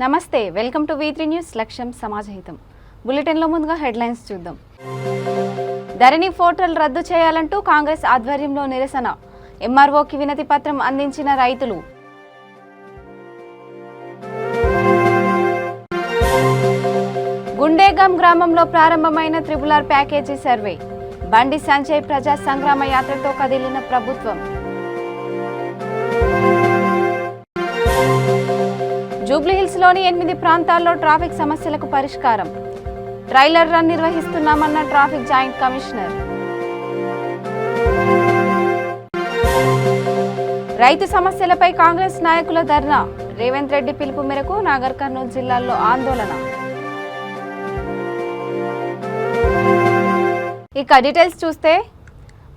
నమస్తే, welcome to V3 news. లక్ష్యం సమాజహితం. బులెటిన్లో ముందుగా హెడ్లైన్స్ చూద్దాం. ధరణి పోర్టల్ రద్దు చేయాలంటూ కాంగ్రెస్ ఆధ్వర్యంలో నిరసన. ఎంఆర్ఓకి వినతి పత్రం అందించిన రైతులు. గుండేగం గ్రామంలో ప్రారంభమైన RRR package survey. Bandi Sanjay ప్రజా సంగ్రామ యాత్రతో కదిలిన ప్రభుత్వం. జూబ్లీహిల్స్లోని 8 ప్రాంతాల్లో ట్రాఫిక్ సమస్యలకు పరిష్కారం. ట్రైలర్ రన్ నిర్వహిస్తున్నామన్న ట్రాఫిక్ జాయింట్ కమిషనర్. రైతు సమస్యలపై కాంగ్రెస్ నాయకుల ధర్నా. రేవంత్ రెడ్డి పిలుపు మేరకు నాగర్ కర్నూలు జిల్లాల్లో ఆందోళన. ఇక డీటెయిల్స్ చూస్తే,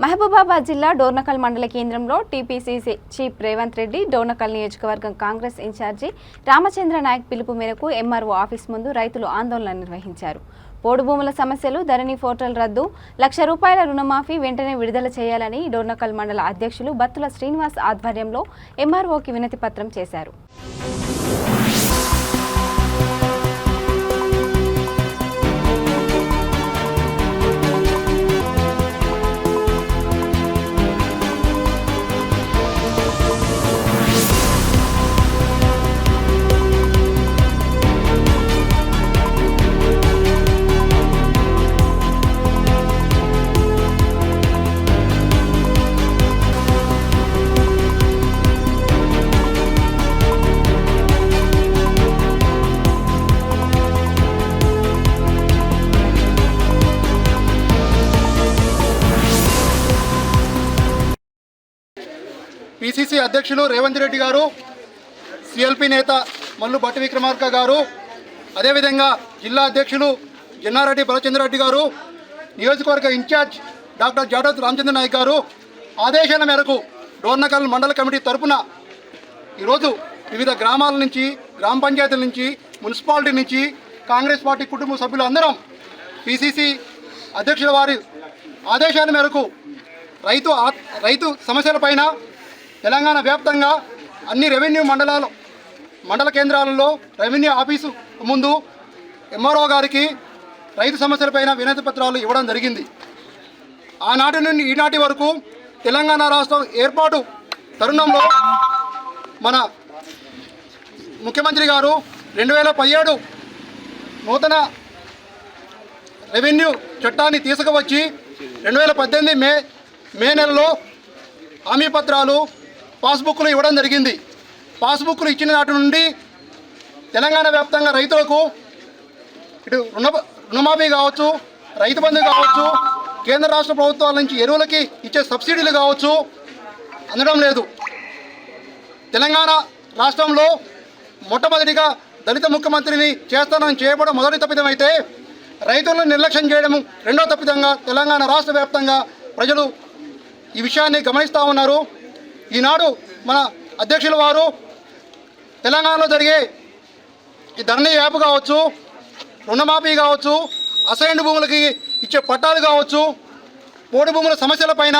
మహబూబాబాద్ జిల్లా డోర్నకల్ మండల కేంద్రంలో టీపీసీసీ చీఫ్ రేవంత్ రెడ్డి, డోర్నకల్ నియోజకవర్గం కాంగ్రెస్ ఇన్ఛార్జి రామచంద్ర నాయక్ పిలుపు మేరకు ఎంఆర్ఓ ఆఫీస్ ముందు రైతులు ఆందోళన నిర్వహించారు. పోడు భూముల సమస్యలు, ధరణి పోర్టల్ రద్దు, ₹1,00,000 రుణమాఫీ వెంటనే విడుదల చేయాలని డోర్నకల్ మండల అధ్యక్షులు బత్తుల శ్రీనివాస్ ఆధ్వర్యంలో ఎంఆర్ఓకి వినతి పత్రం చేశారు. పిసిసి అధ్యక్షులు రేవంత్ రెడ్డి గారు, సిఎల్పి నేత మల్లు భట్టి విక్రమార్క గారు, అదేవిధంగా జిల్లా అధ్యక్షులు జన్నారెడ్డి బలచంద్రరెడ్డి గారు, నియోజకవర్గ ఇన్ఛార్జ్ డాక్టర్ జాడత్ రామచంద్ర నాయక్ గారు ఆదేశాల మేరకు డోర్నకల్ మండల కమిటీ తరఫున ఈరోజు వివిధ గ్రామాల నుంచి, గ్రామ పంచాయతీల నుంచి, మున్సిపాలిటీ నుంచి కాంగ్రెస్ పార్టీ కుటుంబ సభ్యులు అందరం పిసిసి అధ్యక్షుల వారి ఆదేశాల మేరకు రైతు సమస్యలపైన తెలంగాణ వ్యాప్తంగా అన్ని రెవెన్యూ మండల కేంద్రాలలో రెవెన్యూ ఆఫీసు ముందు ఎంఆర్ఓ గారికి రైతు సమస్యలపైన వినతి పత్రాలు ఇవ్వడం జరిగింది. ఆనాటి నుండి ఈనాటి వరకు తెలంగాణ రాష్ట్రం ఏర్పాటు తరుణంలో మన ముఖ్యమంత్రి గారు 2017 నూతన రెవెన్యూ చట్టాన్ని తీసుకువచ్చి 2018 మే నెలలో హామీ పత్రాలు, పాస్బుక్లు ఇవ్వడం జరిగింది. పాస్బుక్లు ఇచ్చిన నాటి నుండి తెలంగాణ వ్యాప్తంగా రైతులకు ఇటు రుణమాఫీ కావచ్చు, రైతు బంధు కావచ్చు, కేంద్ర రాష్ట్ర ప్రభుత్వాల నుంచి ఎరువులకి ఇచ్చే సబ్సిడీలు కావచ్చు అందడం లేదు. తెలంగాణ రాష్ట్రంలో మొట్టమొదటిగా దళిత ముఖ్యమంత్రిని చేస్తానని చేయబడం మొదటి తప్పిదం అయితే, రైతులను నిర్లక్ష్యం చేయడం రెండో తప్పిదంగా తెలంగాణ రాష్ట్ర వ్యాప్తంగా ప్రజలు ఈ విషయాన్ని గమనిస్తూ ఉన్నారు. ఈనాడు మన అధ్యక్షుల వారు తెలంగాణలో జరిగే ఈ ధరణి యాప్ కావచ్చు, రుణమాఫీ కావచ్చు, అసైన్డ్ భూములకి ఇచ్చే పట్టాలు కావచ్చు, పోడు భూముల సమస్యలపైన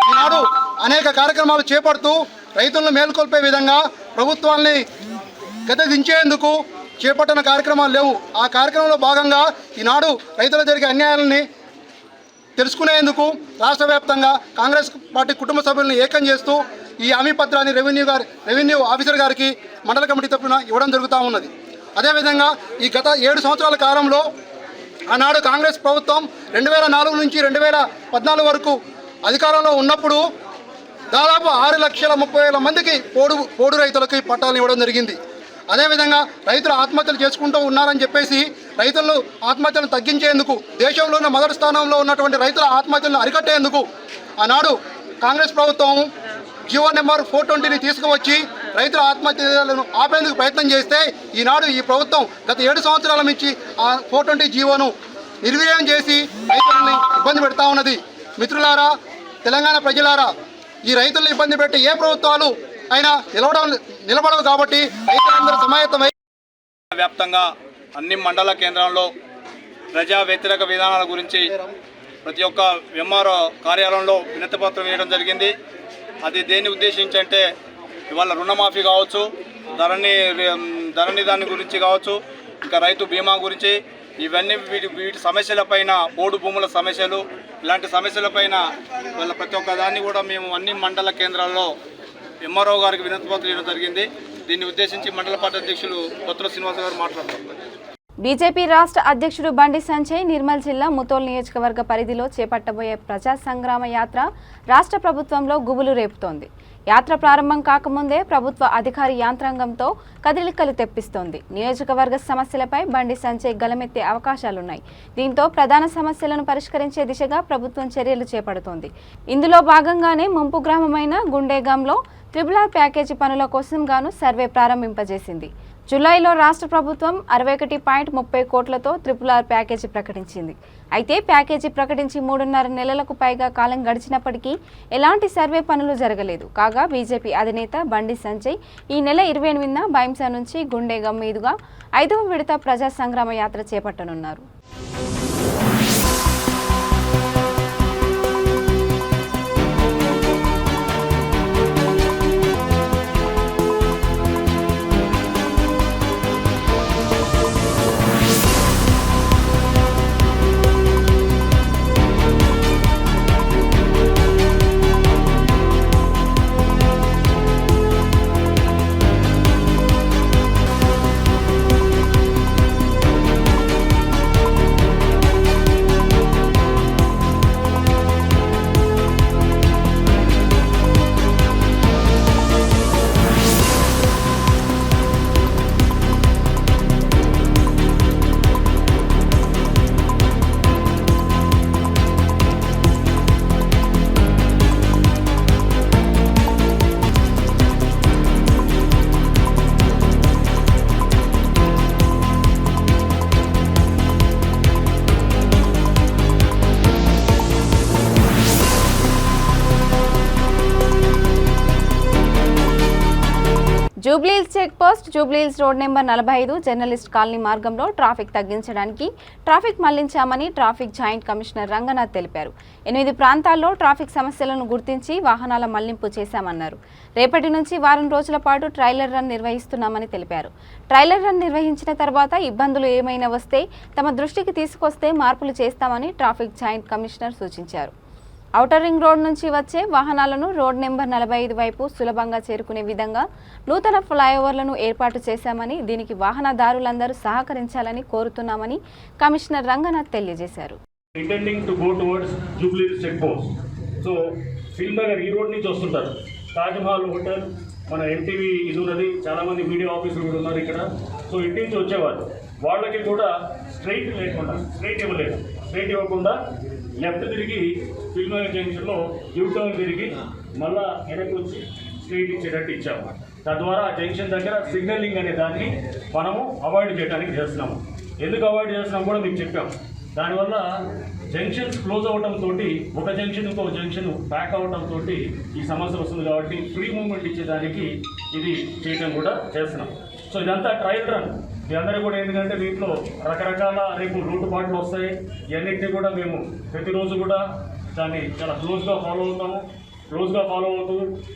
ఈనాడు అనేక కార్యక్రమాలు చేపడుతూ రైతులను మేల్కొల్పే విధంగా ప్రభుత్వాన్ని గద్దెదించేందుకు చేపట్టిన కార్యక్రమాలు లేవు. ఆ కార్యక్రమంలో భాగంగా ఈనాడు రైతులు జరిగే అన్యాయాలని తెలుసుకునేందుకు రాష్ట్ర వ్యాప్తంగా కాంగ్రెస్ పార్టీ కుటుంబ సభ్యులను ఏకం చేస్తూ ఈ హామీ పత్రాన్ని రెవెన్యూ ఆఫీసర్ గారికి మండల కమిటీ తరఫున ఇవ్వడం జరుగుతూ ఉన్నది. అదేవిధంగా ఈ గత 7 సంవత్సరాల కాలంలో ఆనాడు కాంగ్రెస్ ప్రభుత్వం 2004 నుంచి 2014 వరకు అధికారంలో ఉన్నప్పుడు దాదాపు 6,30,000 మందికి పోడు రైతులకి పట్టాలను ఇవ్వడం జరిగింది. అదేవిధంగా రైతులు ఆత్మహత్యలు చేసుకుంటూ ఉన్నారని చెప్పేసి రైతులను ఆత్మహత్యలను తగ్గించేందుకు, దేశంలోనే మొదటి స్థానంలో ఉన్నటువంటి రైతుల ఆత్మహత్యలను అరికట్టేందుకు ఆనాడు కాంగ్రెస్ ప్రభుత్వం జీవో నెంబర్ 420ని తీసుకువచ్చి రైతుల ఆత్మహత్యలను ఆపేందుకు ప్రయత్నం చేస్తే, ఈనాడు ఈ ప్రభుత్వం గత 7 సంవత్సరాల నుంచి ఆ 420 జీవోను నిర్వీర్యం చేసి రైతులని ఇబ్బంది పెడతా ఉన్నది. మిత్రులారా, తెలంగాణ ప్రజలారా, ఈ రైతులను ఇబ్బంది పెట్టి ఏ ప్రభుత్వాలు అయినా నిలబడవు కాబట్టి రైతులందరూ సమాయత్తమై వ్యాప్తంగా అన్ని మండల కేంద్రంలో ప్రజా వ్యతిరేక విధానాల గురించి ప్రతి ఒక్క ఎంఆర్ఓ కార్యాలయంలో వినతిపత్రం వేయడం జరిగింది. అది దేన్ని ఉద్దేశించి అంటే ఇవాళ రుణమాఫీ కావచ్చు, ధరణి దాని గురించి కావచ్చు, ఇంకా రైతు బీమా గురించి, ఇవన్నీ వీటి సమస్యలపైన, పోడు భూముల సమస్యలు, ఇలాంటి సమస్యలపైన వాళ్ళ ప్రతి ఒక్క దాన్ని కూడా మేము అన్ని మండల కేంద్రాల్లో ఎంఆర్ఓ గారికి వినతిపత్రం ఇవ్వడం జరిగింది. దీన్ని ఉద్దేశించి మండల పార్టీ అధ్యక్షులు కొత్తల శ్రీనివాస గారు మాట్లాడుతున్నారు. బీజేపీ రాష్ట్ర అధ్యక్షుడు బండి సంజయ్ నిర్మల్ జిల్లా ముతోల్ నియోజకవర్గ పరిధిలో చేపట్టబోయే ప్రజా సంగ్రామ యాత్ర రాష్ట్ర ప్రభుత్వంలో గుబులు రేపుతోంది. యాత్ర ప్రారంభం కాకముందే ప్రభుత్వ అధికారి యాంత్రాంగంతో కదలికలు తెప్పిస్తోంది. నియోజకవర్గ సమస్యలపై బండి సంజయ్ గలమెత్తే అవకాశాలున్నాయి. దీంతో ప్రధాన సమస్యలను పరిష్కరించే దిశగా ప్రభుత్వం చర్యలు చేపడుతోంది. ఇందులో భాగంగానే ముంపు గ్రామమైన గుండేగాంలో RRR ప్యాకేజీ పనుల కోసం గాను సర్వే ప్రారంభింపజేసింది. జూలైలో రాష్ట్ర ప్రభుత్వం 61.30 కోట్లతో RRR ప్యాకేజీ ప్రకటించింది. అయితే ప్యాకేజీ ప్రకటించి 3.5 నెలలకు పైగా కాలం గడిచినప్పటికీ ఎలాంటి సర్వే పనులు జరగలేదు. కాగా బీజేపీ అధినేత బండి సంజయ్ ఈ నెల 28న బైంసా నుంచి గుండేగం మీదుగా 5వ విడత ప్రజా సంగ్రామ యాత్ర చేపట్టనున్నారు. Jubilee Hills check post Jubilee Hills road number 45 journalist colony మార్గంలో ట్రాఫిక్ తగ్గించడానికి traffic మళ్లించామని traffic joint commissioner Ranganath తెలిపారు. 8 ప్రాంతాల్లో ట్రాఫిక్ సమస్యలను గుర్తించి వాహనాల మళ్లింపు చేశామన్నారు. రేపటి నుంచి వారం రోజుల పాటు ట్రైలర్ రన్ నిర్వహిస్తున్నామని తెలిపారు. ట్రైలర్ రన్ నిర్వహించిన తర్వాత ఇబ్బందులు ఏమైనా వస్తే తమ దృష్టికి తీసుకొస్తే మార్పులు చేస్తామని ట్రాఫిక్ జాయింట్ కమిషనర్ సూచించారు. ఔటర్ రింగ్ రోడ్ నుంచి వచ్చే వాహనాలను రోడ్ నెంబర్ 45 వైపు సులభంగా చేరుకునే విధంగా నూతన ఫ్లైఓవర్లను ఏర్పాటు చేశామని, దీనికి వాహనదారులందరూ సహకరించాలని కోరుతున్నామని కమిషనర్ రంగనాథ్ తెలియజేశారు. Intending to go towards Jubilee Hills check post. So Film Nagar ఈ రోడ్ నుంచి వస్తుంటారు. తాజ్మహల్ హోటల్, మన ఎన్టీవీ ఇది ఉన్నది, చాలామంది మీడియా ఆఫీసులు కూడా ఉన్నారు ఇక్కడ. సో ఇటు నుంచి వచ్చేవారు వాళ్ళకి కూడా స్ట్రైట్ ఇవ్వకుండా లెఫ్ట్ తిరిగి ఫిల్మ్ నగర్ జంక్షన్లో యూటర్న్ తిరిగి మళ్ళా వెనక్కి వచ్చి స్ట్రైట్ ఇచ్చేటట్టు ఇచ్చాము. తద్వారా ఆ జంక్షన్ దగ్గర సిగ్నలింగ్ అనే దాన్ని మనము అవాయిడ్ చేయడానికి చేస్తున్నాము. ఎందుకు అవాయిడ్ చేస్తున్నాం కూడా మీకు చెప్పాము. దానివల్ల జంక్షన్స్ క్లోజ్ అవడంతో ఒక జంక్షన్ ఇంకో జంక్షన్ బ్యాక్ అవడంతో ఈ సమస్య వస్తుంది. కాబట్టి ఫ్రీ మూవ్మెంట్ ఇచ్చేదానికి ఇది చేయడం కూడా చేస్తున్నాం. సో ఇదంతా ట్రయల్ రన్. మీ అందరూ కూడా ఎందుకంటే దీంట్లో రకరకాల రేపు లోటుపాట్లు వస్తాయి. ఇవన్నింటినీ కూడా మేము ప్రతిరోజు కూడా దాన్ని చాలా క్లోజ్గా ఫాలో అవుతూ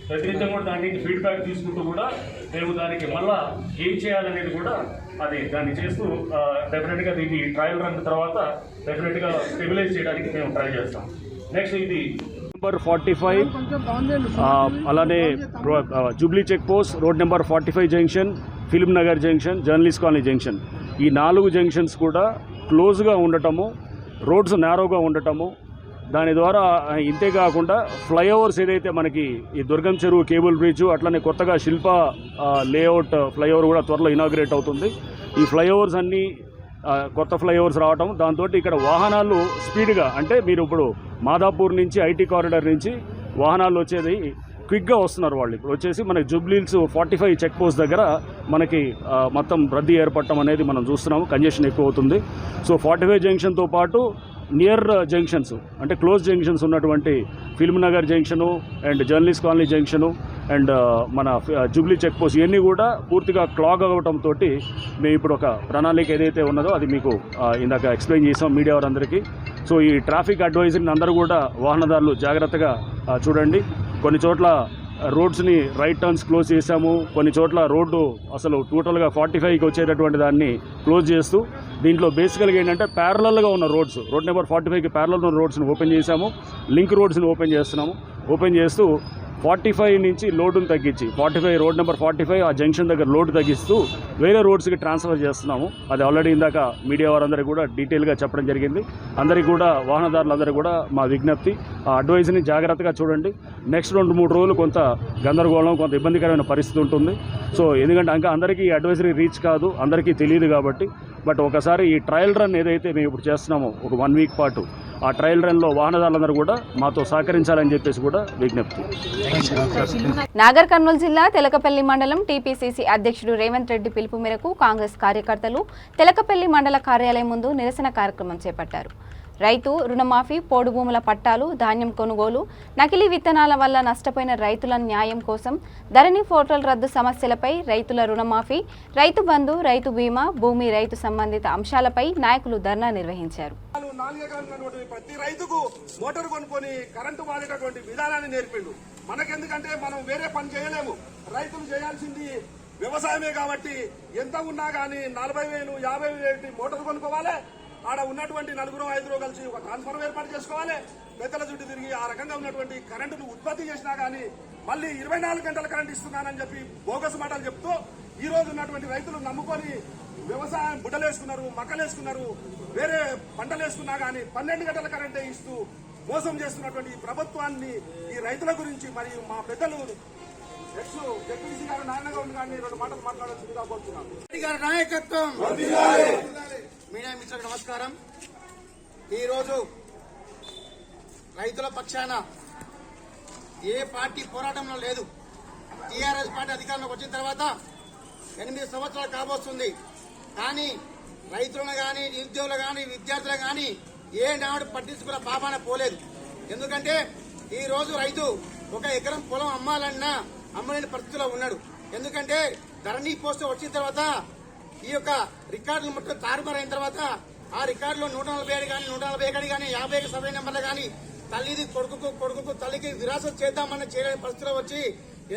ప్రతినిత్యం కూడా దానికి ఫీడ్బ్యాక్ తీసుకుంటూ కూడా మేము దానికి మళ్ళా ఏం చేయాలనేది కూడా దాన్ని చేస్తూ డెఫినెట్గా దీన్ని ట్రయల్ రన్ తర్వాత డెఫినెట్గా స్టెబిలైజ్ చేయడానికి మేము ట్రై చేస్తాం. నెక్స్ట్ ఇది నెంబర్ 45 అలానే Jubilee check post, road number 45 junction, Film Nagar junction, journalist colony junction, ఈ 4 జంక్షన్స్ కూడా క్లోజ్గా ఉండటము, రోడ్స్ నేరోగా ఉండటము, దాని ద్వారా ఇంతే కాకుండా ఫ్లైఓవర్స్ ఏదైతే మనకి ఈ దుర్గం చెరువు కేబుల్ బ్రిడ్జ్, అట్లనే కొత్తగా శిల్ప లేఅవుట్ ఫ్లైఓవర్ కూడా త్వరలో ఇనాగ్రేట్ అవుతుంది. ఈ ఫ్లైఓవర్స్ అన్నీ కొత్త ఫ్లైఓవర్స్ రావటం, దాంతో ఇక్కడ వాహనాలు స్పీడ్గా, అంటే మీరు ఇప్పుడు మాదాపూర్ నుంచి ఐటీ కారిడార్ నుంచి వాహనాలు వచ్చేది క్విక్గా వస్తున్నారు. వాళ్ళు ఇప్పుడు వచ్చేసి మనకి జూబ్లీహిల్స్ 45 చెక్ పోస్ట్ దగ్గర మనకి మొత్తం రద్దీ ఏర్పడటం అనేది మనం చూస్తున్నాము. కంజెషన్ ఎక్కువ అవుతుంది. సో 45 జంక్షన్తో పాటు నియర్ జంక్షన్స్ అంటే క్లోజ్ జంక్షన్స్ ఉన్నటువంటి film Nagar junction and journalist colony junction and మన జూబ్లీ చెక్ పోస్ట్ ఇవన్నీ కూడా పూర్తిగా క్లాగ్ అవ్వడంతో మేము ఇప్పుడు ఒక ప్రణాళిక ఏదైతే ఉన్నదో అది మీకు ఇందాక ఎక్స్ప్లెయిన్ చేసాం మీడియా వారందరికీ. సో ఈ ట్రాఫిక్ అడ్వైజరీని అందరూ కూడా వాహనదారులు జాగ్రత్తగా చూడండి. కొన్ని చోట్ల రోడ్స్ని రైట్ టర్న్స్ క్లోజ్ చేశాము. కొన్ని చోట్ల రోడ్డు అసలు టోటల్గా 45కి వచ్చేటటువంటి దాన్ని క్లోజ్ చేస్తూ దీంట్లో బేసికల్గా ఏంటంటే ప్యారలల్గా ఉన్న రోడ్ నెంబర్ 45కి ప్యారలల్ ఉన్న రోడ్స్ని ఓపెన్ చేశాము. లింక్ రోడ్స్ని ఓపెన్ చేస్తున్నాము. ఓపెన్ చేస్తూ 45 నుంచి లోడును తగ్గించి 45 రోడ్ నెంబర్ 45 ఆ జంక్షన్ దగ్గర లోడ్ తగ్గిస్తూ వేరే రోడ్స్కి ట్రాన్స్ఫర్ చేస్తున్నాము. అది ఆల్రెడీ ఇందాక మీడియా వారందరికీ కూడా డీటెయిల్గా చెప్పడం జరిగింది. అందరికీ కూడా వాహనదారులందరూ కూడా మా విజ్ఞప్తి, ఆ అడ్వైజ్ని జాగ్రత్తగా చూడండి. నెక్స్ట్ 2-3 రోజులు కొంత గందరగోళం, కొంత ఇబ్బందికరమైన పరిస్థితి ఉంటుంది. సో ఎందుకంటే ఇంకా అందరికీ ఈ అడ్వైజరీ రీచ్ కాదు, అందరికీ తెలియదు కాబట్టి. బట్ ఒకసారి ఈ ట్రయల్ రన్ ఏదైతే మేము ఇప్పుడు చేస్తున్నామో ఒక 1 వీక్ పాటు, ఆ ట్రయల్ రన్లో వాహనదారులందరూ కూడా మాతో సహకరించాలని చెప్పేసి కూడా విజ్ఞప్తి. నాగర్ కర్నూలు జిల్లా తెలకపల్లి మండలం టీపీసీసీ అధ్యక్షుడు రేవంత్ రెడ్డి పిలుపు మేరకు కాంగ్రెస్ కార్యకర్తలు తెలకపల్లి మండల కార్యాలయం ముందు నిరసన కార్యక్రమం చేపట్టారు. రైతు రుణమాఫీ, పోడు భూముల పట్టాలు, ధాన్యం కొనుగోలు, నకిలీ విత్తనాల వల్ల నష్టపోయిన రైతుల న్యాయం కోసం, ధరణి పోర్టల్ రద్దు సమస్యలపై, రైతుల రుణమాఫీ, రైతు బంధు, రైతు బీమా, భూమి రైతు సంబంధిత అంశాలపై నాయకులు ధర్నా నిర్వహించారు. ప్రతి రైతుకు మోటార్ కొనుక్కొని కరెంటు వాడేటటువంటి విధానాన్ని నేర్పిండు. మనకెందుకంటే మనం వేరే పని చేయలేము. రైతులు చేయాల్సింది వ్యవసాయమే కాబట్టి ఎంత ఉన్నా కానీ 40,000, 50,000 మోటార్ కొనుక్కోవాలి. ఆడ ఉన్నటువంటి 4-5 కలిసి ఒక ట్రాన్స్ఫార్మర్ ఏర్పాటు చేసుకోవాలి. పెద్దల చుట్టూ తిరిగి ఆ రకంగా ఉన్నటువంటి కరెంటును ఉత్పత్తి చేసినా కానీ మళ్ళీ 24 గంటల కరెంట్ ఇస్తున్నానని చెప్పి బోగస్ మాటలు చెప్తూ ఈ రోజు ఉన్నటువంటి రైతులు నమ్ముకొని వ్యవసాయం బుడ్డలేసుకున్నారు, మక్కలేసుకున్నారు, వేరే పంటలు వేసుకున్నా కానీ 12 గంటల కరెంటే ఇస్తూ మోసం చేస్తున్నటువంటి ఈ ప్రభుత్వాన్ని, ఈ రైతుల గురించి మరియు మా పెద్దలు జడ్పీసీ గారు నారాయణగౌడ్ గారిని 2 మాటలు మాట్లాడాల్సిందిగా కోరుతున్నాను. నాయకత్వం మీడియా మిత్రులకు నమస్కారం. ఈరోజు రైతుల పక్షాన ఏ పార్టీ పోరాటంలో లేదు. టీఆర్ఎస్ పార్టీ అధికారంలోకి వచ్చిన తర్వాత 8 సంవత్సరాలు కాబోస్తుంది. కానీ రైతులను కానీ, నిరుద్యోగులు కానీ, విద్యార్థులు కానీ ఏ నాడు పట్టించుకున్న పాపాన పోలేదు. ఎందుకంటే ఈ రోజు రైతు 1 ఎకరం పొలం అమ్మాలన్నా అమ్మలేని పరిస్థితిలో ఉన్నాడు. ఎందుకంటే ధరణి పోస్ట్ వచ్చిన తర్వాత ఈ యొక్క రికార్డులు మొత్తం తారుమారైన తర్వాత ఆ రికార్డులో 147 కానీ, 141 కానీ, 50 సర్వే నెంబర్లు కానీ తల్లిది కొడుకుకు తల్లికి విరాసత్ చేద్దామన్న చేయలేని పరిస్థితిలో వచ్చి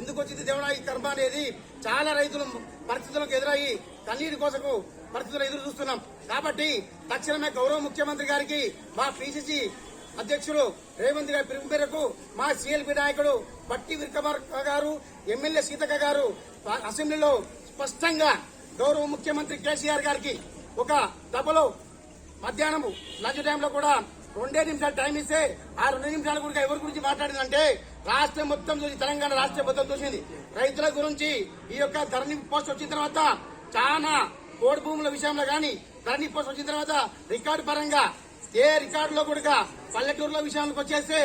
ఎందుకు వచ్చింది దేవుడా ఈ కర్మ అనేది చాలా రైతులు పరిస్థితులకు ఎదురయ్యి కన్నీటి కోసకు పరిస్థితులు ఎదురు చూస్తున్నాం. కాబట్టి తక్షణమే గౌరవ ముఖ్యమంత్రి గారికి, మా పిసిసి అధ్యక్షుడు రేవంత్ గారి పిలుపు మేరకు మా సిఎల్పి నాయకుడు పట్టి విక్రమార్క గారు, ఎమ్మెల్యే సీతక్క గారు అసెంబ్లీలో స్పష్టంగా గౌరవ ముఖ్యమంత్రి కేసీఆర్ గారికి ఒక దెబ్బలో మధ్యాహ్నం లంచ్ టైంలో కూడా 2 నిమిషాలు టైం ఇస్తే ఆ 2 నిమిషాల గురించి ఎవరి గురించి మాట్లాడిందంటే రాష్ట్రం మొత్తం చూసి, తెలంగాణ రాష్ట్రం మొత్తం చూసింది. రైతుల గురించి ఈ యొక్క ధరణి పోస్ట్ వచ్చిన తర్వాత చాలా కోడి భూముల విషయంలో కానీ, ధరణి పోస్ట్ వచ్చిన తర్వాత రికార్డు పరంగా ఏ రికార్డులో కూడా పల్లెటూరుల విషయానికి వచ్చేస్తే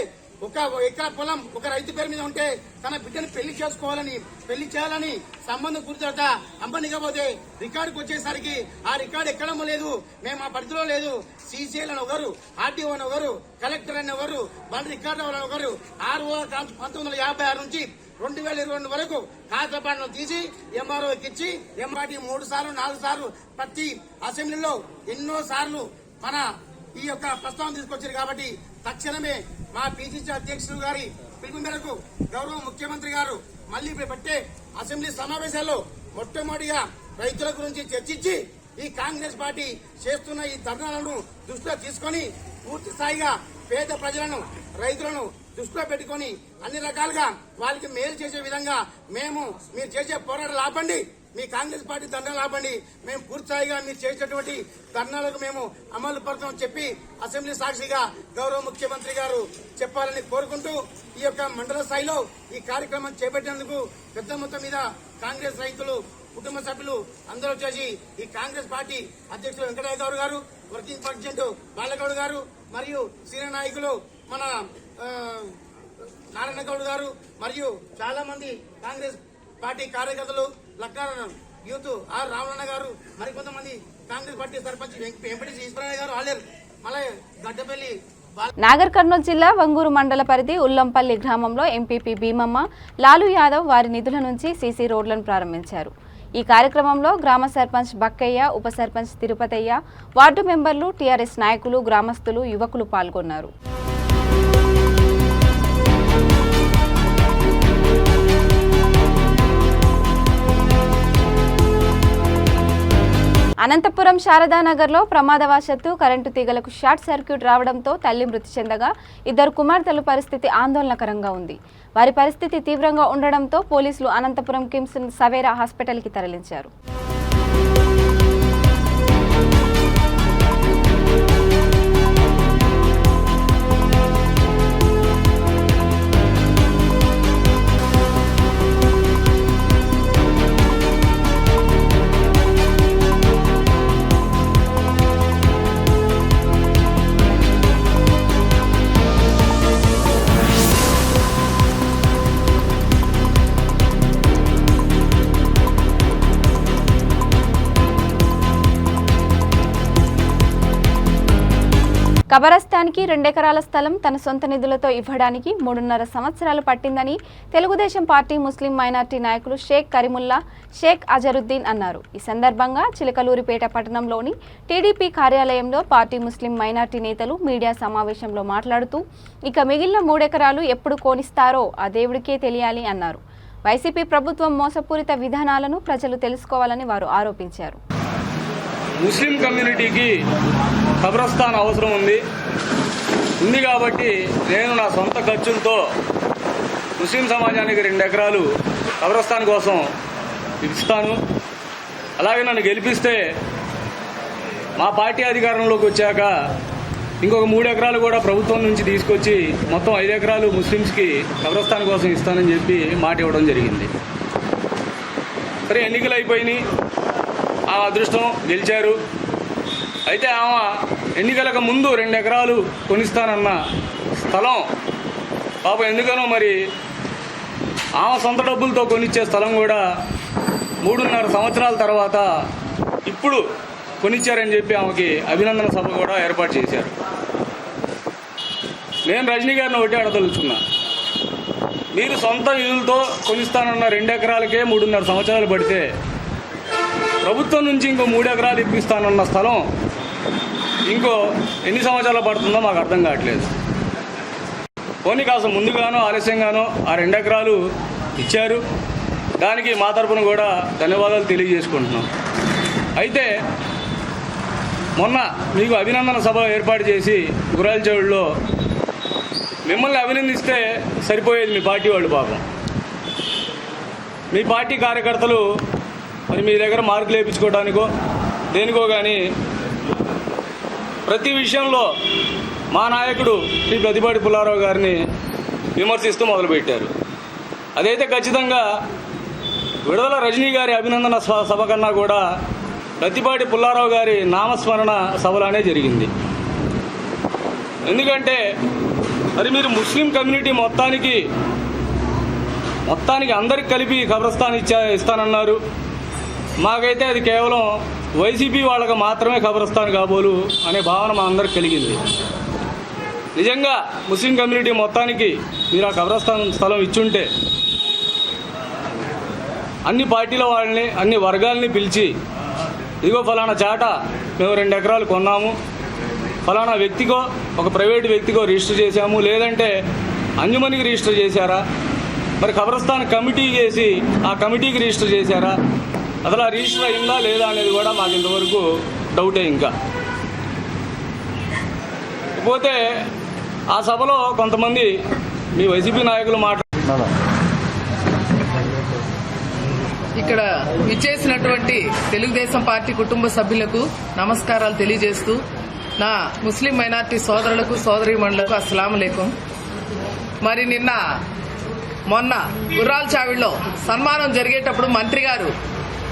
1 ఎకరా పొలం ఒక రైతు పేరు మీద ఉంటే తన బిడ్డను పెళ్లి చేయాలని సంబంధం కూర్చోట అమ్మనికపోతే రికార్డుకు వచ్చేసరికి ఆ రికార్డు ఎక్కడమో లేదు, మేము ఆ పరిధిలో లేదు. సీసీఎల్ అని ఒకరు, ఆర్టీఓ అని ఒకరు, కలెక్టర్ అని ఒకరు, బండి రికార్డు అని ఒకరు, 1956 నుంచి 2022 వరకు ఖాతాపాటను తీసి ఎంఆర్ఓ ఎక్కించి ఎంఆర్టీ 3 సార్లు 4 సార్లు ప్రతి అసెంబ్లీలో ఎన్నో సార్లు మన ఈ యొక్క ప్రస్తావన తీసుకొచ్చారు. కాబట్టి తక్షణమే మా పిసిసి అధ్యక్షుడు గారి పిలుపు మేరకు గౌరవ ముఖ్యమంత్రి గారు మళ్లీ పెట్టే అసెంబ్లీ సమావేశాల్లో మొట్టమొదటిగా రైతుల గురించి చర్చించి ఈ కాంగ్రెస్ పార్టీ చేస్తున్న ఈ ధర్నాలను దృష్టిలో తీసుకుని పూర్తి స్థాయిగా పేద ప్రజలను, రైతులను దృష్టిలో పెట్టుకుని అన్ని రకాలుగా వాళ్ళకి మేలు చేసే విధంగా మీరు చేసే పోరాటాలు ఆపండి, మీ కాంగ్రెస్ పార్టీ ధర్నాలు ఆపండి, మేము పూర్తిగా మీరు చేసేటువంటి ధర్నాలకు మేము అమలు పడతామని చెప్పి అసెంబ్లీ సాక్షిగా గౌరవ ముఖ్యమంత్రి గారు చెప్పాలని కోరుకుంటూ ఈ యొక్క మండల స్థాయిలో ఈ కార్యక్రమం చేపట్టేందుకు పెద్ద మొత్తం మీద కాంగ్రెస్ రైతులు, కుటుంబ సభ్యులు అందరూ వచ్చేసి ఈ కాంగ్రెస్ పార్టీ అధ్యక్షులు వెంకటయ్య గౌడ్ గారు, వర్కింగ్ ప్రెసిడెంట్ బాలగౌడ్ గారు మరియు సీనియర్ నాయకులు మన నారాయణ గౌడ్ గారు మరియు చాలా మంది కాంగ్రెస్ పార్టీ కార్యకర్తలు, లక్కార యూత్ ఆర్ రామన్న గారు, మరికొంతమంది కాంగ్రెస్ పార్టీ సర్పంచ్ ఎంపీటీసీ ఈశ్వరయ్య గారు ఆలేరు, మళ్ళీ గడ్డపల్లి. నాగర్ కర్నూలు జిల్లా వంగూరు మండల పరిధి ఉల్లంపల్లి గ్రామంలో ఎంపీపీ భీమమ్మ, లాలు యాదవ్ వారి నిధుల నుంచి సీసీ రోడ్లను ప్రారంభించారు. ఈ కార్యక్రమంలో గ్రామ సర్పంచ్ బక్కయ్య, ఉప సర్పంచ్ తిరుపతయ్య, వార్డు మెంబర్లు, టీఆర్ఎస్ నాయకులు, గ్రామస్తులు, యువకులు పాల్గొన్నారు. అనంతపురం శారదానగర్లో ప్రమాదవశాత్తు కరెంటు తీగలకు షార్ట్ సర్క్యూట్ రావడంతో తల్లి మృతి చెందగా ఇద్దరు కుమార్తెల పరిస్థితి ఆందోళనకరంగా ఉంది. వారి పరిస్థితి తీవ్రంగా ఉండడంతో పోలీసులు అనంతపురం కిమ్స్ సవేరా హాస్పిటల్కి తరలించారు. కబరస్థాన్కి 2 ఎకరాల స్థలం తన సొంత నిధులతో ఇవ్వడానికి 3.5 సంవత్సరాలు పట్టిందని తెలుగుదేశం పార్టీ ముస్లిం మైనార్టీ నాయకులు షేక్ కరీముల్లా, షేక్ అజరుద్దీన్ అన్నారు. ఈ సందర్భంగా చిలకలూరిపేట పట్టణంలోని టీడీపీ కార్యాలయంలో పార్టీ ముస్లిం మైనార్టీ నేతలు మీడియా సమావేశంలో మాట్లాడుతూ ఇక మిగిలిన 3 ఎకరాలు ఎప్పుడు కోనిస్తారో ఆ దేవుడికే తెలియాలి అన్నారు. వైసీపీ ప్రభుత్వం మోసపూరిత విధానాలను ప్రజలు తెలుసుకోవాలని వారు ఆరోపించారు. ముస్లిం కమ్యూనిటీకి కబ్రస్థాన్ అవసరం ఉంది కాబట్టి నేను నా సొంత ఖర్చులతో ముస్లిం సమాజానికి 2 ఎకరాలు కబ్రస్థాన్ కోసం ఇస్తాను. అలాగే నన్ను గెలిపిస్తే మా పార్టీ అధికారంలోకి వచ్చాక ఇంకొక 3 ఎకరాలు కూడా ప్రభుత్వం నుంచి తీసుకొచ్చి మొత్తం 5 ఎకరాలు ముస్లింస్కి కబ్రస్థాన్ కోసం ఇస్తానని చెప్పి మాట ఇవ్వడం జరిగింది. సరే, ఎన్నికలు అయిపోయినాయి, ఆ అదృష్టం గెలిచారు. అయితే ఆమె ఎన్నికలకు ముందు 2 ఎకరాలు కొనిస్తానన్న స్థలం పాపం ఎందుకనో మరి ఆమె సొంత డబ్బులతో కొనిచ్చే స్థలం కూడా 3.5 సంవత్సరాల తర్వాత ఇప్పుడు కొనిచ్చారని చెప్పి ఆమెకి అభినందన సభ కూడా ఏర్పాటు చేశారు. నేను రజనీ గారిని ఒకటి అడగదలుచుకున్నా, మీరు సొంత నిధులతో కొనిస్తానన్న 2 ఎకరాలకే 3.5 సంవత్సరాలు పడితే ప్రభుత్వం నుంచి ఇంకో 3 ఎకరాలు ఇప్పిస్తానన్న స్థలం ఇంకో ఎన్ని సంవత్సరాలు పడుతుందో మాకు అర్థం కావట్లేదు. పోనీ కాస్త ముందుగానో ఆలస్యంగానో ఆ 2 ఎకరాలు ఇచ్చారు. దానికి మా తరపున కూడా ధన్యవాదాలు తెలియజేసుకుంటున్నాం. అయితే మొన్న మీకు అభినందన సభ ఏర్పాటు చేసి గురాల చెవుల్లో మిమ్మల్ని అభినందిస్తే సరిపోయేది మీ పార్టీ వాళ్ళు. పాపం మీ పార్టీ కార్యకర్తలు మరి మీ దగ్గర మార్కులు వేయించుకోవడానికో దేనికో కానీ ప్రతి విషయంలో మా నాయకుడు శ్రీ ప్రతిపాటి పుల్లారావు గారిని విమర్శిస్తూ మొదలుపెట్టారు. అదైతే ఖచ్చితంగా విడుదల రజనీ గారి అభినందన సభ కన్నా కూడా ప్రతిపాటి పుల్లారావు గారి నామస్మరణ సభలానే జరిగింది. ఎందుకంటే మరి మీరు ముస్లిం కమ్యూనిటీ మొత్తానికి అందరికి కలిపి కబ్రస్థాన్ ఇస్తానన్నారు. మాకైతే అది కేవలం వైసీపీ వాళ్ళకి మాత్రమే కబ్రస్థాన్ కాబోలు అనే భావన మా అందరికి కలిగింది. నిజంగా ముస్లిం కమ్యూనిటీ మొత్తానికి మీరు ఆ కబ్రస్థాన్ స్థలం ఇచ్చుంటే అన్ని పార్టీల వాళ్ళని, అన్ని వర్గాలని పిలిచి ఇదిగో ఫలానా చాట మేము 2 ఎకరాలు కొన్నాము, ఫలానా వ్యక్తికో ఒక ప్రైవేటు వ్యక్తికో రిజిస్టర్ చేశాము, లేదంటే అంజుమనికి రిజిస్టర్ చేశారా, మరి కబ్రస్థాన్ కమిటీ చేసి ఆ కమిటీకి రిజిస్టర్ చేశారా, అసలు ఆ రిజిస్టర్ అయిందా లేదా అనేది కూడా మాకు ఇంతవరకు డౌటే. ఇంకా పోతే ఆ సభలో కొంతమంది మీ వైసీపీ నాయకులు మాట్లాడుతున్నారు. ఇక్కడ విచ్చేసినటువంటి తెలుగుదేశం పార్టీ కుటుంబ సభ్యులకు నమస్కారాలు తెలియజేస్తూ నా ముస్లిం మైనార్టీ సోదరులకు సోదరీమణులకు అస్సలాము అలైకుం. మరి మొన్న గుర్రాల చావిడిలో సన్మానం జరిగేటప్పుడు మంత్రి గారు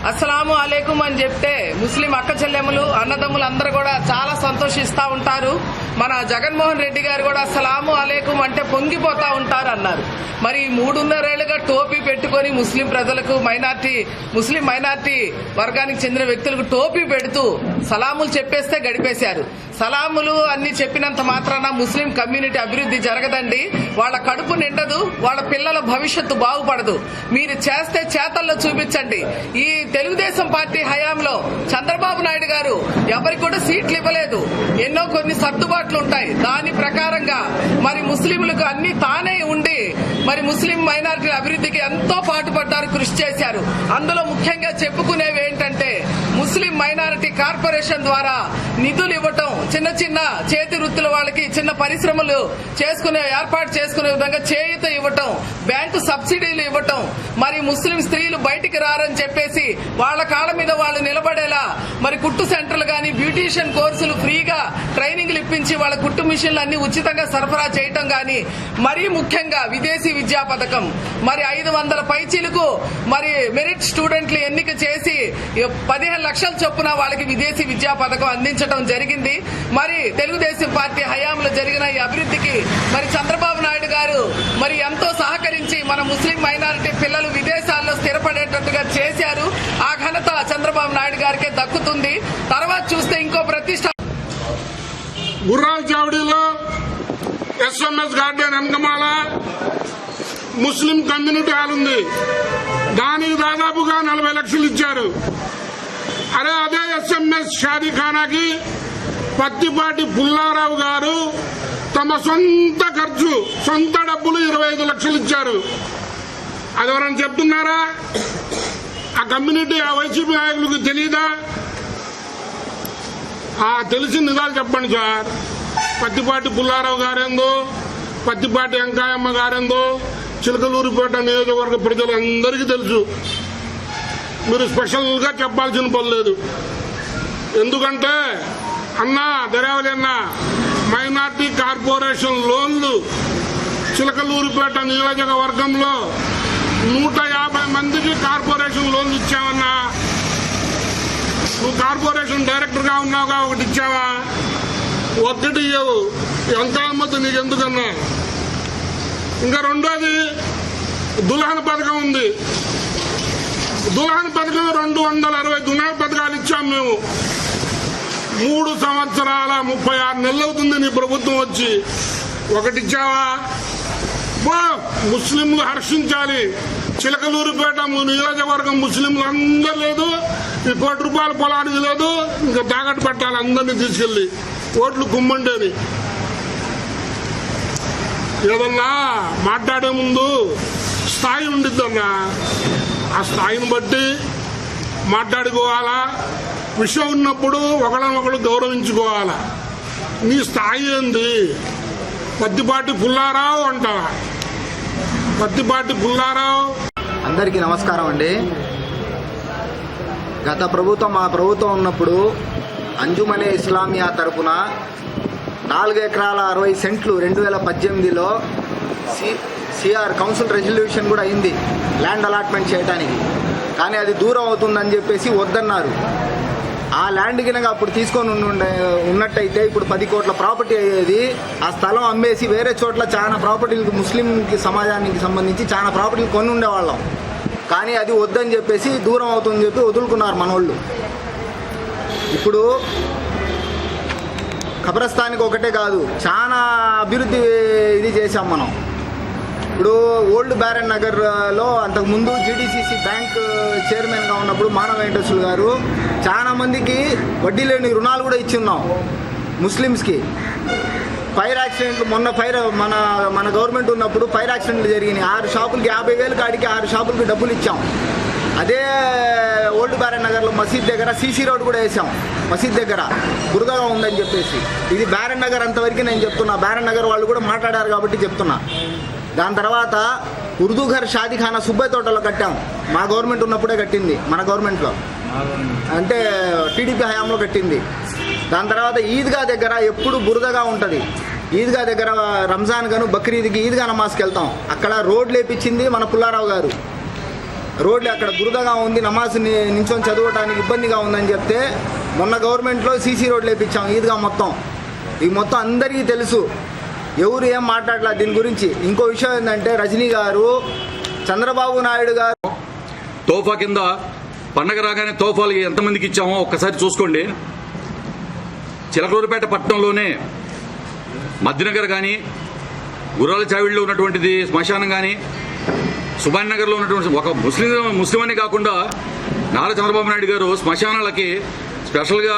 అస్సలాము అలైకుం అని చెప్తే ముస్లిం అక్క చెల్లెములు అన్నదమ్ములు అందరూ కూడా చాలా సంతోషిస్తూ ఉంటారు. మన జగన్మోహన్ రెడ్డి గారు కూడా అస్సలాము అలైకుం అంటే పొంగిపోతా ఉంటారు అన్నారు. మరి 3.5 ఏళ్లుగా టోపీ పెట్టుకుని ముస్లిం ప్రజలకు ముస్లిం మైనార్టీ వర్గానికి చెందిన వ్యక్తులకు టోపీ పెడుతూ సలాములు చెప్పేస్తే గడిపేశారు. సలాములు అన్ని చెప్పినంత మాత్రాన ముస్లిం కమ్యూనిటీ అభివృద్ధి జరగదండి, వాళ్ళ కడుపు నిండదు, వాళ్ళ పిల్లల భవిష్యత్తు బాగుపడదు. మీరు చేస్తే చేతల్లో చూపించండి. ఈ తెలుగుదేశం పార్టీ హయాంలో చంద్రబాబు నాయుడు గారు ఎవరికి కూడా సీట్లు ఇవ్వలేదు, ఎన్నో కొన్ని సర్దుబాట్లు ఉంటాయి. దాని ప్రకారంగా మరి ముస్లింలకు అన్ని తానే ఉండి మరి ముస్లిం మైనారిటీ అభివృద్ధికి ఎంతో పాటుపడ్డారు, కృషి చేశారు. అందులో ముఖ్యంగా చెప్పుకునేవి ఏంటంటే ముస్లిం మైనారిటీ కార్పొరేషన్ ద్వారా నిధులు ఇవ్వటం, చిన్న చిన్న చేతి వృత్తుల వాళ్ళకి చిన్న పరిశ్రమలు ఏర్పాటు చేసుకునే విధంగా చేయూత ఇవ్వటం, బ్యాంకు సబ్సిడీలు ఇవ్వటం, మరి ముస్లిం స్త్రీలు బయటికి రారని చెప్పేసి వాళ్ళ కాళ్ళ మీద వాళ్ళు నిలబడేలా మరి కుట్టు సెంటర్లు గాని, బ్యూటీషియన్ కోర్సులు ఫ్రీగా ట్రైనింగ్లు ఇప్పించి వాళ్ళ కుట్టు మిషన్లు అన్ని ఉచితంగా సరఫరా చేయటం గాని, మరీ ముఖ్యంగా విదేశీ విద్యా పథకం మరి 500 పైచీలకు మరి మెరిట్ స్టూడెంట్లు ఎన్నిక చేసి 15 లక్షల చొప్పున వాళ్ళకి విదేశీ విద్యా పథకం అందించడం జరిగింది. మరి తెలుగుదేశం పార్టీ హయాంలో జరిగిన ఈ అభివృద్ధికి మరి చంద్రబాబు నాయుడు గారు మరి ఎంతో సహకరించి మన ముస్లిం మైనారిటీ పిల్లలు విదేశాల్లో స్థిరపడేటట్టుగా చేశారు. ఆ ఘనత చంద్రబాబు నాయుడు గారికే దక్కుతుంది. తర్వాత చూస్తే ఇంకో ప్రతిష్ట గుర్రాల చావడిలో ఎస్ఎంఎస్ గార్డెన్ వెనకమాల ముస్లిం కమ్యూనిటీ హాల్ ఉంది. దానికి దాదాపుగా 40 లక్షలు ఇచ్చారు. అదే ఎస్ఎంఎస్ షాదీఖానాకి పత్తిపాటి పుల్లారావు గారు తమ సొంత ఖర్చు, సొంత డబ్బులు 25 లక్షలు ఇచ్చారు. అది ఎవరైనా చెప్తున్నారా? ఆ కమ్యూనిటీ ఆ వైసీపీ నాయకులకు తెలియదా? తెలిసిన నిజాలు చెప్పండి సార్. పత్తిపాటి పుల్లారావు గారేందో, పత్తిపాటి వెంకాయమ్మ గారేందో చిలకలూరిపేట నియోజకవర్గ ప్రజలందరికీ తెలుసు. మీరు స్పెషల్ గా చెప్పాల్సిన పని లేదు. ఎందుకంటే దర్యావళి మైనార్టీ కార్పొరేషన్ లోన్లు చిలకలూరిపేట నియోజకవర్గంలో 150 మందికి కార్పొరేషన్ లోన్లు ఇచ్చామన్నా. నువ్వు కార్పొరేషన్ డైరెక్టర్ గా ఉన్నావుగా, ఒకటి ఇచ్చావా? ఒక్కటి ఇవ్వవు. ఎంత అమ్మద్దు నీకు ఎందుకన్నా. ఇంకా రెండోది దుల్హన్ పథకం ఉంది. దుల్హన్ పథకం 260 దుల్హన్ పథకాలు ఇచ్చాం మేము. 3 సంవత్సరాల 36 నెలలు అవుతుంది నీ ప్రభుత్వం వచ్చి. ఒకటి ఇచ్చావా? ముస్లింలు హర్షించాలి. చిలకలూరిపేట నియోజకవర్గం ముస్లింలు అందరూ లేదు, ఈ ₹1 పొలానికి లేదు, ఇంకా తాకట్టు పెట్టాలి అందరినీ తీసుకెళ్లి ఓట్లు కుమ్మండేని. ఏదన్నా మాట్లాడే ముందు స్థాయి ఉండిద్దన్నా. ఆ స్థాయిని బట్టి మాట్లాడుకోవాలా. విషయం ఉన్నప్పుడు ఒకళ్ళనొకళ్ళు గౌరవించుకోవాలా. నీ స్థాయి ఏంది? పత్తిపాటి పుల్లారావు అంటావా? పత్తిపాటి పుల్లారావు. అందరికీ నమస్కారం అండి. గత ప్రభుత్వం, మా ప్రభుత్వం ఉన్నప్పుడు అంజుమనే ఇస్లామియా తరపున 4 ఎకరాల 60 సెంట్లు 2018లో సిఆర్ కౌన్సిల్ రెజల్యూషన్ కూడా అయింది ల్యాండ్ అలాట్మెంట్ చేయడానికి. కానీ అది దూరం అవుతుందని చెప్పేసి వద్దన్నారు. ఆ ల్యాండ్ కింద అప్పుడు తీసుకొని ఉన్నట్టయితే ఇప్పుడు 10 కోట్ల ప్రాపర్టీ అయ్యేది. ఆ స్థలం అమ్మేసి వేరే చోట్ల చాలా ప్రాపర్టీలకు, ముస్లింకి సమాజానికి సంబంధించి చాలా ప్రాపర్టీలు కొని ఉండేవాళ్ళం. కానీ అది వద్దని చెప్పేసి దూరం అవుతుందని చెప్పి వదులుకున్నారు మనోళ్ళు. ఇప్పుడు ఖబరస్థానికి ఒకటే కాదు, చాలా అభివృద్ధి ఇది చేశాం మనం. ఇప్పుడు ఓల్డ్ బ్యారన్ నగర్లో అంతకుముందు జీడీసీసీ బ్యాంక్ చైర్మన్గా ఉన్నప్పుడు మానవ వెంకటేశ్వర గారు చాలా మందికి వడ్డీ లేని రుణాలు కూడా ఇచ్చి ఉన్నాం ముస్లిమ్స్కి. ఫైర్ యాక్సిడెంట్లు మొన్న మన గవర్నమెంట్ ఉన్నప్పుడు ఫైర్ యాక్సిడెంట్లు జరిగినాయి. 6 షాపులకి 50,000 కాడికి 6 షాపులకి డబ్బులు ఇచ్చాం. అదే ఓల్డ్ బ్యారన్ నగర్లో మసీద్ దగ్గర సీసీ రోడ్ కూడా వేసాం. మసీద్ దగ్గర బురదగా ఉందని చెప్పేసి. ఇది బ్యారన్ నగర్ అంతవరకు నేను చెప్తున్నా. బ్యారన్ నగర్ వాళ్ళు కూడా మాట్లాడారు కాబట్టి చెప్తున్నా. దాని తర్వాత ఉర్దూ ఘర్ షాదీఖానా సుబ్బయ్య తోటలో కట్టాం. మా గవర్నమెంట్ ఉన్నప్పుడే కట్టింది, మన గవర్నమెంట్లో అంటే టీడీపీ హయాంలో కట్టింది. దాని తర్వాత ఈద్గా దగ్గర ఎప్పుడు బురదగా ఉంటుంది. ఈద్గా దగ్గర రంజాన్ గాను బక్రీద్కి ఈద్గా నమాజ్కి వెళ్తాం. అక్కడ రోడ్లు వేపించింది మన పుల్లారావు గారు. రోడ్లు అక్కడ బురదగా ఉంది, నమాజ్ నించొని చదవడానికి ఇబ్బందిగా ఉందని చెప్తే మొన్న గవర్నమెంట్లో సీసీ రోడ్లు వేపించాం ఈద్గా మొత్తం. ఈ మొత్తం అందరికీ తెలుసు, ఎవరు ఏం మాట్లాడలా దీని గురించి. ఇంకో విషయం ఏంటంటే రజనీ గారు, చంద్రబాబు నాయుడు గారు తోఫా కింద పండగ రాగానే తోఫాలు ఎంతమందికి ఇచ్చామో ఒక్కసారి చూసుకోండి. చిలకలూరిపేట పట్టణంలోనే మధ్యనగర్ కానీ, గుర్రాల చావిడిలో ఉన్నటువంటిది శ్మశానం కానీ, సుభాన్ నగర్లో ఉన్నటువంటి ఒక ముస్లిం అనే కాకుండా నారా చంద్రబాబు నాయుడు గారు శ్మశానాలకి స్పెషల్గా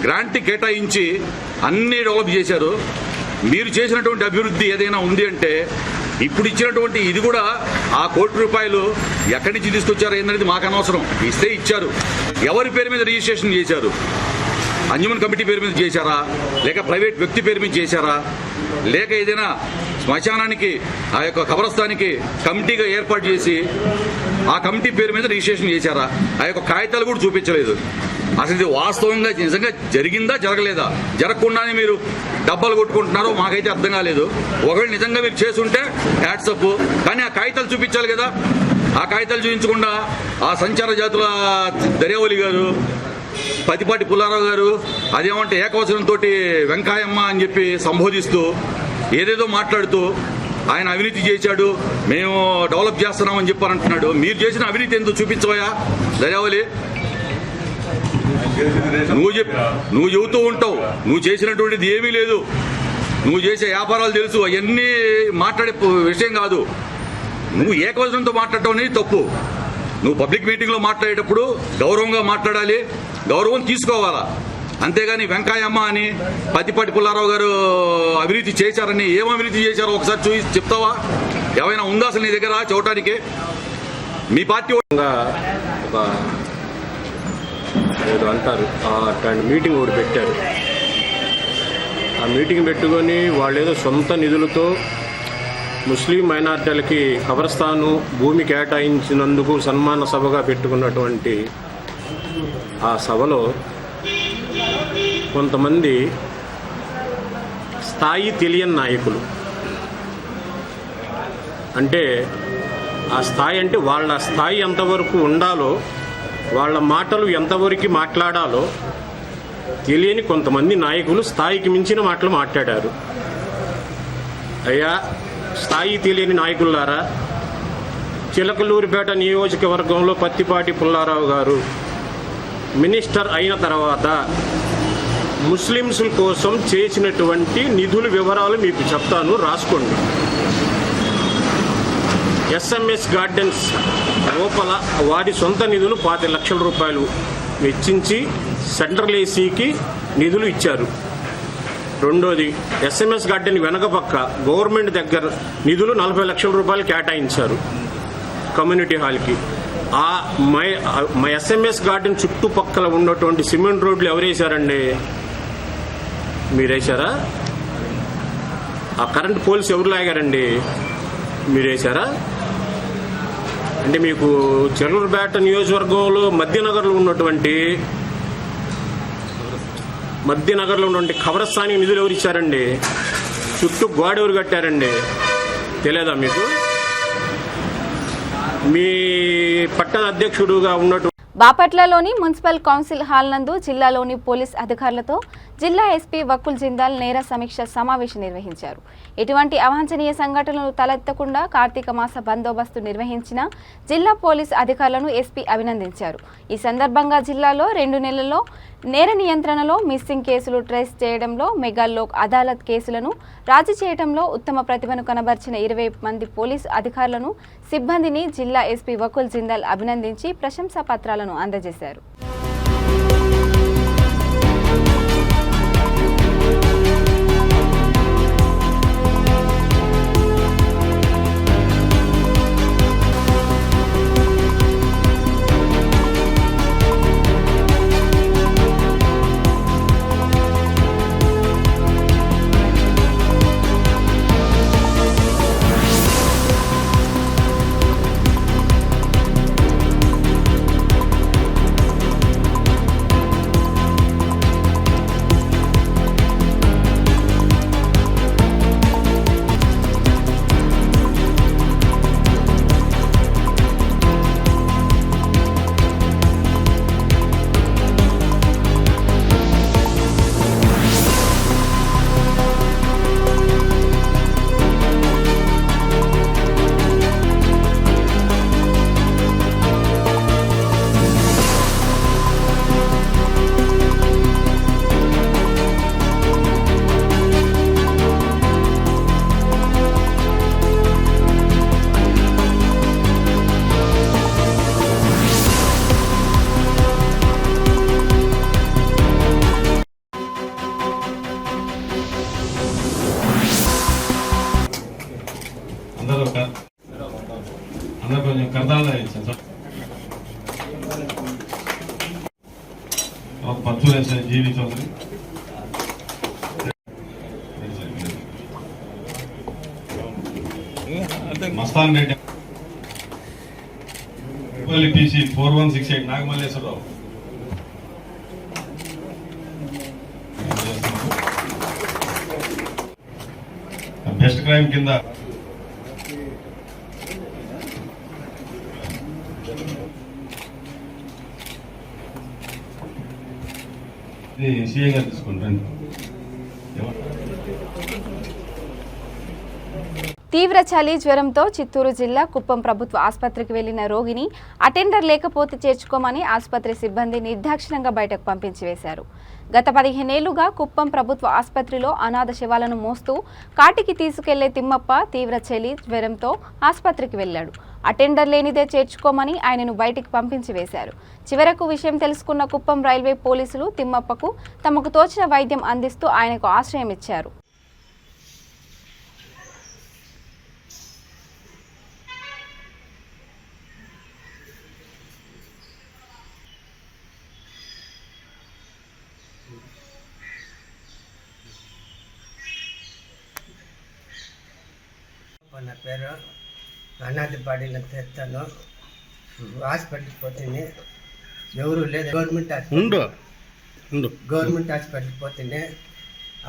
గ్రాంట్ కేటాయించి అన్నీ డెవలప్ చేశారు. మీరు చేసినటువంటి అభివృద్ధి ఏదైనా ఉంది అంటే ఇప్పుడు ఇచ్చినటువంటి ఇది కూడా ఆ ₹1 ఎక్కడి నుంచి తీసుకొచ్చారో ఏందనేది మాకు అనవసరం. ఇస్తే ఇచ్చారు. ఎవరి పేరు మీద రిజిస్ట్రేషన్ చేశారు? అంజుమన్ కమిటీ పేరు మీద చేశారా, లేక ప్రైవేట్ వ్యక్తి పేరు మీద చేశారా, లేక ఏదైనా శ్మశానానికి ఆ యొక్క కబరస్థానికి కమిటీగా ఏర్పాటు చేసి ఆ కమిటీ పేరు మీద రిజిస్ట్రేషన్ చేశారా? ఆ యొక్క కాగితాలు కూడా చూపించలేదు. అసలు ఇది వాస్తవంగా నిజంగా జరిగిందా జరగలేదా? జరగకుండానే మీరు డబ్బాలు కొట్టుకుంటున్నారో మాకైతే అర్థం కాలేదు. ఒకవేళ నిజంగా మీరు చేసుంటే హ్యాట్సప్, కానీ ఆ కాగితాలు చూపించాలి కదా. ఆ కాగితాలు చూపించకుండా ఆ సంచార జాతుల దర్యావళి గారు, పతిపాటి పుల్లారావు గారు అదేమంటే ఏకవచనంతో వెంకాయమ్మ అని చెప్పి సంబోధిస్తూ ఏదేదో మాట్లాడుతూ ఆయన అవినీతి చేశాడు, మేము డెవలప్ చేస్తున్నామని చెప్పని అంటున్నాడు. మీరు చేసిన అవినీతి ఎందుకు చూపించవయా దర్యావళి? నువ్వు చెబుతూ ఉంటావు, నువ్వు చేసినటువంటిది ఏమీ లేదు, నువ్వు చేసే వ్యాపారాలు తెలుసు, అవన్నీ మాట్లాడే విషయం కాదు. నువ్వు ఏకవచనంతో మాట్లాడటం అనేది తప్పు. నువ్వు పబ్లిక్ మీటింగ్లో మాట్లాడేటప్పుడు గౌరవంగా మాట్లాడాలి, గౌరవం తీసుకోవాలా. అంతేగాని వెంకాయమ్మ అని పతిపాటి పుల్లారావు గారు అవినీతి చేశారని, ఏం అవినీతి చేశారో ఒకసారి చూసి చెప్తావా? ఏమైనా ఉందా అసలు నీ దగ్గర చూడటానికి? మీ పార్టీ ఏదో అంటారు అట్లాంటి మీటింగ్ ఒకటి పెట్టారు. ఆ మీటింగ్ పెట్టుకొని వాళ్ళు ఏదో సొంత నిధులతో ముస్లిం మైనార్టీలకి కబరస్థాను భూమి కేటాయించినందుకు సన్మాన సభగా పెట్టుకున్నటువంటి ఆ సభలో కొంతమంది స్థాయి తెలియని నాయకులు, అంటే ఆ స్థాయి అంటే వాళ్ళ స్థాయి ఎంతవరకు ఉండాలో, వాళ్ళ మాటలు ఎంతవరకు మాట్లాడాలో తెలియని కొంతమంది నాయకులు స్థాయికి మించిన మాటలు మాట్లాడారు. అయ్యా, స్థాయి తెలియని నాయకులారా, చిలకలూరిపేట నియోజకవర్గంలో పత్తిపాటి పుల్లారావు గారు మినిస్టర్ అయిన తర్వాత ముస్లిమ్స్ కోసం చేసినటువంటి నిధుల వివరాలు మీకు చెప్తాను, రాసుకోండి. ఎస్ఎంఎస్ గార్డెన్స్ లోపల వారి సొంత నిధులు 5 లక్షల రూపాయలు వెచ్చించి సెంట్రల్ ఏసీకి నిధులు ఇచ్చారు. రెండోది, ఎస్ఎంఎస్ గార్డెన్ వెనక పక్క గవర్నమెంట్ దగ్గర నిధులు 40 లక్షల రూపాయలు కేటాయించారు కమ్యూనిటీ హాల్కి. ఆ మా ఎస్ఎంఎస్ గార్డెన్ చుట్టుపక్కల ఉన్నటువంటి సిమెంట్ రోడ్లు ఎవరు వేశారండి? మీరు వేశారా? ఆ కరెంట్ పోల్స్ ఎవరు లాగారండి? మీరు వేశారా? అంటే మీకు చెర్లూరుపేట నియోజకవర్గంలో మధ్యనగర్లో ఉన్నటువంటి కబరస్థానికి నిధులు ఎవరు ఇచ్చారండి? చుట్టూ గోడ ఎవరు కట్టారండి? తెలియదా మీకు? మీ పట్టణ అధ్యక్షుడుగా ఉన్నటువంటి బాపట్లలోని మున్సిపల్ కౌన్సిల్ హాల్ నందు జిల్లాలోని పోలీస్ అధికారులతో జిల్లా ఎస్పీ వకుల్ జిందాల్ నేర సమీక్ష సమావేశం నిర్వహించారు. ఎటువంటి అవాంఛనీయ సంఘటనలు తలెత్తకుండా కార్తీక మాస బందోబస్తు నిర్వహించిన జిల్లా పోలీస్ అధికారులను ఎస్పీ అభినందించారు. ఈ సందర్భంగా జిల్లాలో 2 నెలల్లో నేర నియంత్రణలో, మిస్సింగ్ కేసులు ట్రేస్ చేయడంలో, మెగా లోక్ అదాలత్ కేసులను రాజీ చేయడంలో ఉత్తమ ప్రతిభను కనబర్చిన 20 మంది పోలీసు అధికారులను, సిబ్బందిని జిల్లా ఎస్పీ వకుల్ జిందాల్ అభినందించి ప్రశంసా పత్రాలను అందజేశారు. Pathur SI GV Chowdary, Mastan Reddy, TC 4168 Nagamalleswararao, best crime కింద సీఏ గారు తీసుకుంటాను. తీవ్ర చలి జ్వరంతో చిత్తూరు జిల్లా కుప్పం ప్రభుత్వ ఆసుపత్రికి వెళ్లిన రోగిని అటెండర్ లేకపోతే చేర్చుకోమని ఆసుపత్రి సిబ్బంది నిర్దాక్షిణ్యంగా బయటకు పంపించి వేశారు. గత 15 ఏళ్లుగా కుప్పం ప్రభుత్వ ఆసుపత్రిలో అనాథ శవాలను మోస్తూ కాటికి తీసుకెళ్లే తిమ్మప్ప తీవ్ర చలి జ్వరంతో ఆసుపత్రికి వెళ్లాడు. అటెండర్ లేనిదే చేర్చుకోమని ఆయనను బయటికి పంపించి వేశారు. చివరకు విషయం తెలుసుకున్న కుప్పం రైల్వే పోలీసులు తిమ్మప్పకు తమకు తోచిన వైద్యం అందిస్తూ ఆయనకు ఆశ్రయం ఇచ్చారు. నా పేరు అనాథ బాడీలో తెస్తాను. హాస్పిటల్కి పోతుంది, ఎవరు లేదు. గవర్నమెంట్ హాస్పిటల్కి పోతుంది,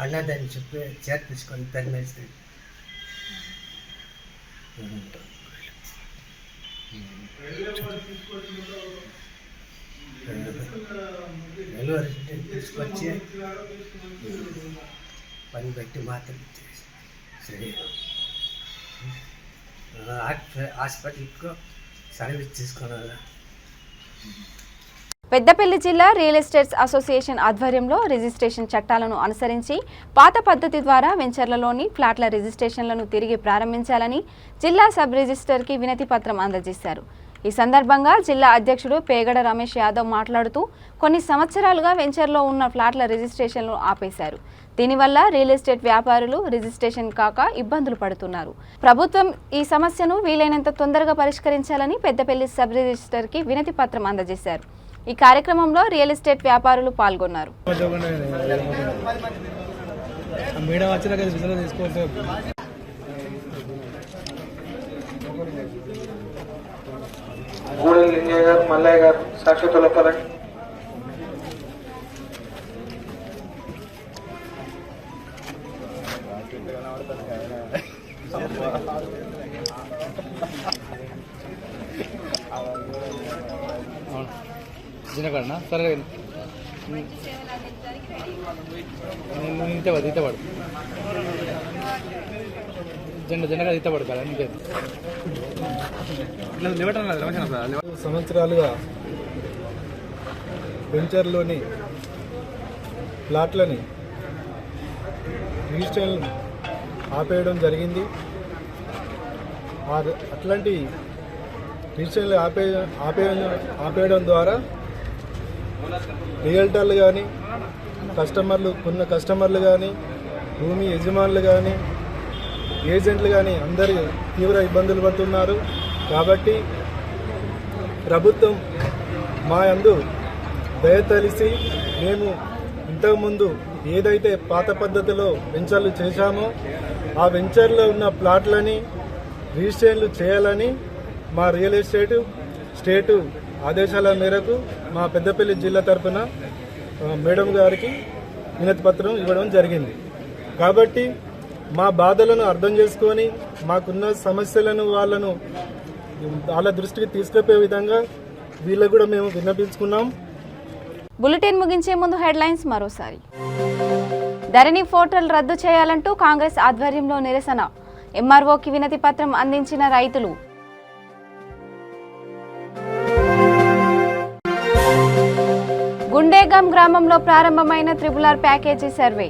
అనాథని చెప్పి చేర్పించుకొని తరిమేస్తుంది. డెలివరీ తీసుకొచ్చి పని పెట్టి మాత్రం సరే హాస్పిటల్కి సర్వీస్ తీసుకోవాలి. పెద్దపల్లి జిల్లా రియల్ ఎస్టేట్స్ అసోసియేషన్ ఆధ్వర్యంలో రిజిస్ట్రేషన్ చట్టాలను అనుసరించి పాత పద్ధతి ద్వారా వెంచర్లలోని ఫ్లాట్ల రిజిస్ట్రేషన్లను తిరిగి ప్రారంభించాలని జిల్లా సబ్ రిజిస్టర్కి వినతి పత్రం అందజేశారు. ఈ సందర్భంగా జిల్లా అధ్యక్షుడు పేగడ రమేష్ యాదవ్ మాట్లాడుతూ కొన్ని సంవత్సరాలుగా వెంచర్లో ఉన్న ఫ్లాట్ల రిజిస్ట్రేషన్లు ఆపేశారు. దీనివల్ల రియల్ ఎస్టేట్ వ్యాపారులు రిజిస్ట్రేషన్ కాక ఇబ్బందులు పడుతున్నారు. ప్రభుత్వం ఈ సమస్యను వీలైనంత తొందరగా పరిష్కరించాలని పెద్దపల్లి సబ్ రిజిస్టర్కి వినతి పత్రం అందజేశారు. ఈ కార్యక్రమంలో రియల్ ఎస్టేట్ వ్యాపారులు పాల్గొన్నారు. మల్లయ్య గారు సాక్షితుల పరంగా జినకన్నా సరే ఇంతవాడు జెండగా ఇతపడు కదా ఇంకే సంవత్సరాలుగా వెంచర్లోని ప్లాట్లని రిజిస్ట్రేషన్ ఆపేయడం జరిగింది. అట్లాంటి రిజిస్ట్రేషన్లు ఆపేయడం ద్వారా రియల్టర్లు కానీ కొన్న కస్టమర్లు కానీ భూమి యజమానులు కానీ ఏజెంట్లు కానీ అందరూ తీవ్ర ఇబ్బందులు పడుతున్నారు. కాబట్టి ప్రభుత్వం మా యందు దయతలిసి మేము ఇంతకుముందు ఏదైతే పాత పద్ధతిలో వెంచర్లు చేశామో ఆ వెంచర్లో ఉన్న ప్లాట్లని రిజిస్ట్రేషన్లు చేయాలని మా రియల్ ఎస్టేట్ స్టేటు ఆదేశాల మేరకు మా పెద్దపల్లి జిల్లా తరఫున మేడం గారికి వినతి పత్రం ఇవ్వడం జరిగింది. కాబట్టి మా బాధలను అర్థం చేసుకొని మాకున్న సమస్యలను వాళ్ళ దృష్టికి తీసుకుపోయే విధంగా వీళ్ళకు కూడా మేము విన్నపించుకున్నాం. బులెటిన్ ముగించే ముందు హెడ్లైన్స్ మరోసారి. ధరణి పోర్టల్ రద్దు చేయాలంటూ కాంగ్రెస్ ఆధ్వర్యంలో నిరసన. ఎంఆర్ఓకి వినతి పత్రం అందించిన రైతులు. గుండేగాం గ్రామంలో ప్రారంభమైన RRR package survey.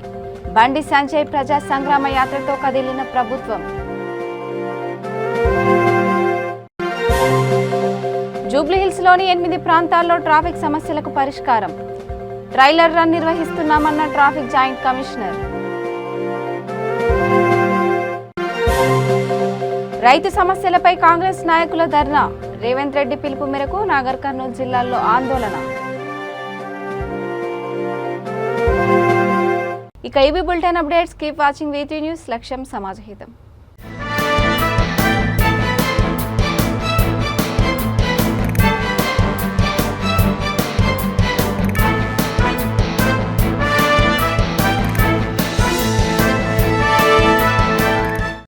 Bandi Sanjay ప్రజా సంగ్రామ యాత్రతో కదిలిన ప్రభుత్వం. జూబ్లీహిల్స్లోని 8 ప్రాంతాల్లో ట్రాఫిక్ సమస్యలకు పరిష్కారం. ట్రైలర్ రన్ నిర్వహిస్తున్నామన్న ట్రాఫిక్ జాయింట్ కమిషనర్. రైతు సమస్యలపై కాంగ్రెస్ నాయకుల ధర్నా. రేవంత్ రెడ్డి పిలుపు మేరకు నాగర్ కర్నూలు జిల్లాల్లో ఆందోళన. ఇక ఇవి bulletin updates. Keep watching VT news. లక్ష్యం సమాజహితం.